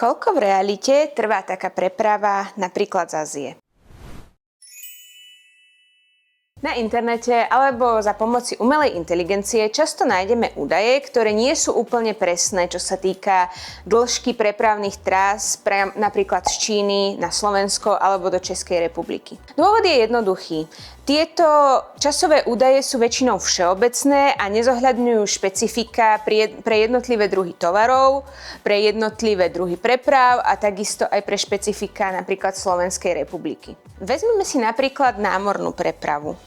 Koľko v realite trvá taká preprava napríklad z Ázie? Na internete alebo za pomoci umelej inteligencie často nájdeme údaje, ktoré nie sú úplne presné, čo sa týka dĺžky prepravných trás napríklad z Číny na Slovensko alebo do Českej republiky. Dôvod je jednoduchý. Tieto časové údaje sú väčšinou všeobecné a nezohľadňujú špecifika pre jednotlivé druhy tovarov, pre jednotlivé druhy preprav a takisto aj pre špecifika napríklad Slovenskej republiky. Vezmeme si napríklad námornú prepravu.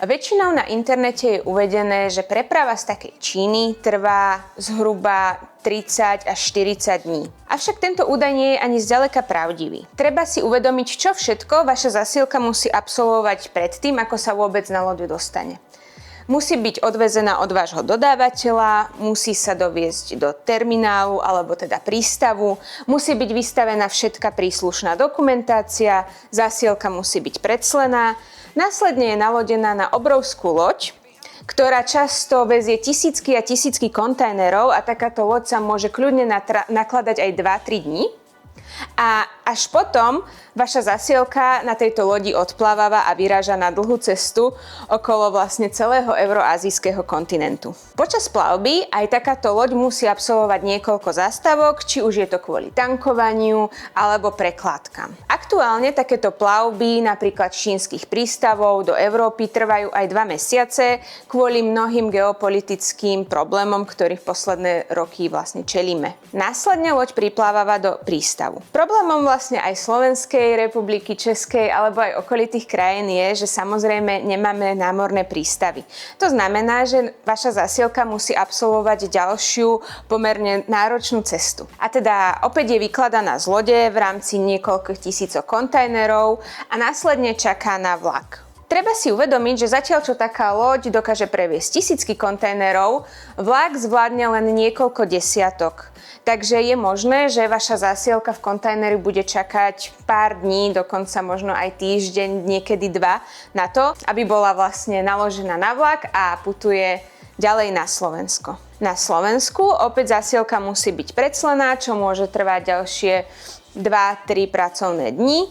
Väčšinou na internete je uvedené, že preprava z takej Číny trvá zhruba 30 až 40 dní. Avšak tento údaj nie je ani zďaleka pravdivý. Treba si uvedomiť, čo všetko vaša zasielka musí absolvovať predtým, ako sa vôbec na loď dostane. Musí byť odvezená od vášho dodávateľa, musí sa doviezť do terminálu alebo teda prístavu, musí byť vystavená všetká príslušná dokumentácia, zasielka musí byť preclená, následne je nalodená na obrovskú loď, ktorá často vezie tisícky a tisícky kontajnerov a takáto loď sa môže kľudne nakladať aj 2-3 dní. A až potom vaša zasielka na tejto lodi odpláva a vyráža na dlhú cestu okolo vlastne celého euroazijského kontinentu. Počas plavby aj takáto loď musí absolvovať niekoľko zástavok, či už je to kvôli tankovaniu alebo prekladkám. Aktuálne takéto plavby napríklad čínskych prístavov do Európy trvajú aj 2 mesiace kvôli mnohým geopolitickým problémom, ktorých posledné roky vlastne čelíme. Následne loď pripláva do prístavu. Problémom vlastne aj Slovenskej republiky, Českej alebo aj okolitých krajín je, že samozrejme nemáme námorné prístavy. To znamená, že vaša zasielka musí absolvovať ďalšiu pomerne náročnú cestu. A teda opäť je vykladaná z lode v rámci niekoľkých tisícok kontajnerov a následne čaká na vlak. Treba si uvedomiť, že zatiaľ čo taká loď dokáže previesť tisícky kontajnerov, vlak zvládne len niekoľko desiatok. Takže je možné, že vaša zasielka v kontajneri bude čakať pár dní, dokonca možno aj týždeň, niekedy 2 na to, aby bola vlastne naložená na vlak a putuje ďalej na Slovensko. Na Slovensku opäť zasielka musí byť preclená, čo môže trvať ďalšie 2-3 pracovné dni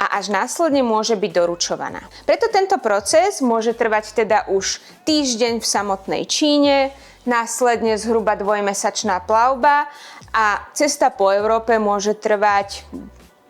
a až následne môže byť doručovaná. Preto tento proces môže trvať teda už týždeň v samotnej Číne, následne zhruba 2-mesačná plavba a cesta po Európe môže trvať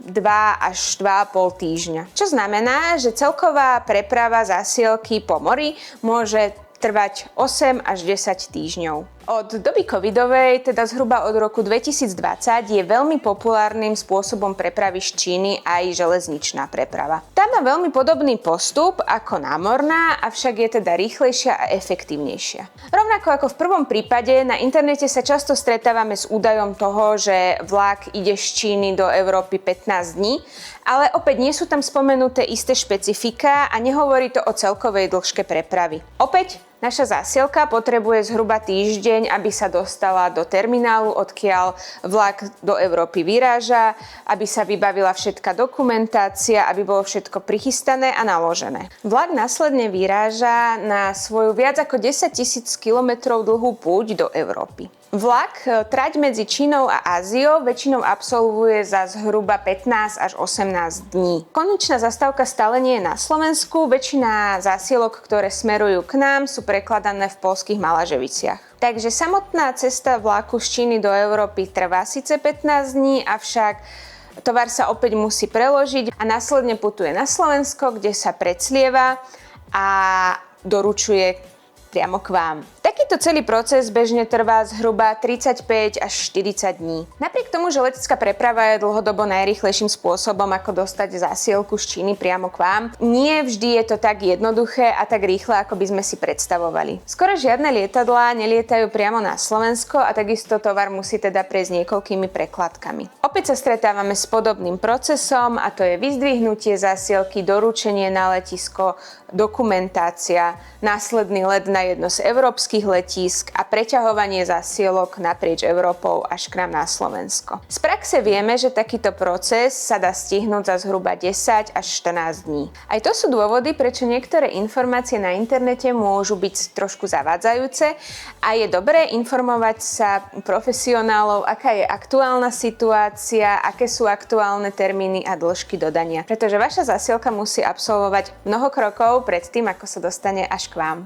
2 až 2,5 týždňa. Čo znamená, že celková preprava zasielky po mori môže trvať 8 až 10 týždňov. Od doby covidovej, teda zhruba od roku 2020, je veľmi populárnym spôsobom prepravy z Číny aj železničná preprava. Tá má veľmi podobný postup ako námorná, avšak je teda rýchlejšia a efektívnejšia. Rovnako ako v prvom prípade, na internete sa často stretávame s údajom toho, že vlak ide z Číny do Európy 15 dní, ale opäť nie sú tam spomenuté isté špecifika a nehovorí to o celkovej dĺžke prepravy. Opäť naša zasielka potrebuje zhruba týždeň, aby sa dostala do terminálu, odkiaľ vlak do Európy vyráža, aby sa vybavila všetká dokumentácia, aby bolo všetko prichystané a naložené. Vlak následne vyráža na svoju viac ako 10 000 kilometrov dlhú púť do Európy. Vlak trať medzi Čínou a Áziou väčšinou absolvuje za zhruba 15 až 18 dní. Konečná zastávka stále nie je na Slovensku, väčšina zásielok, ktoré smerujú k nám, sú prekladané v poľských Malaževiciach. Takže samotná cesta vlaku z Číny do Európy trvá síce 15 dní, avšak tovar sa opäť musí preložiť a následne putuje na Slovensko, kde sa preclieva a doručuje priamo k vám. Takýto celý proces bežne trvá zhruba 35 až 40 dní. Napriek tomu, že letecká preprava je dlhodobo najrýchlejším spôsobom, ako dostať zasielku z Číny priamo k vám, nie vždy je to tak jednoduché a tak rýchle, ako by sme si predstavovali. Skoro žiadne lietadlá nelietajú priamo na Slovensko a takisto tovar musí teda prejsť niekoľkými prekladkami. Opäť sa stretávame s podobným procesom a to je vyzdvihnutie zasielky, doručenie na letisko, dokumentácia, následný let na jedno z európskych letísk a preťahovanie zasielok naprieč Európou až k nám na Slovensko. Z praxe vieme, že takýto proces sa dá stihnúť za zhruba 10 až 14 dní. Aj to sú dôvody, prečo niektoré informácie na internete môžu byť trošku zavádzajúce a je dobré informovať sa profesionálov, aká je aktuálna situácia, aké sú aktuálne termíny a dĺžky dodania, pretože vaša zasielka musí absolvovať mnoho krokov pred tým, ako sa dostane až k vám.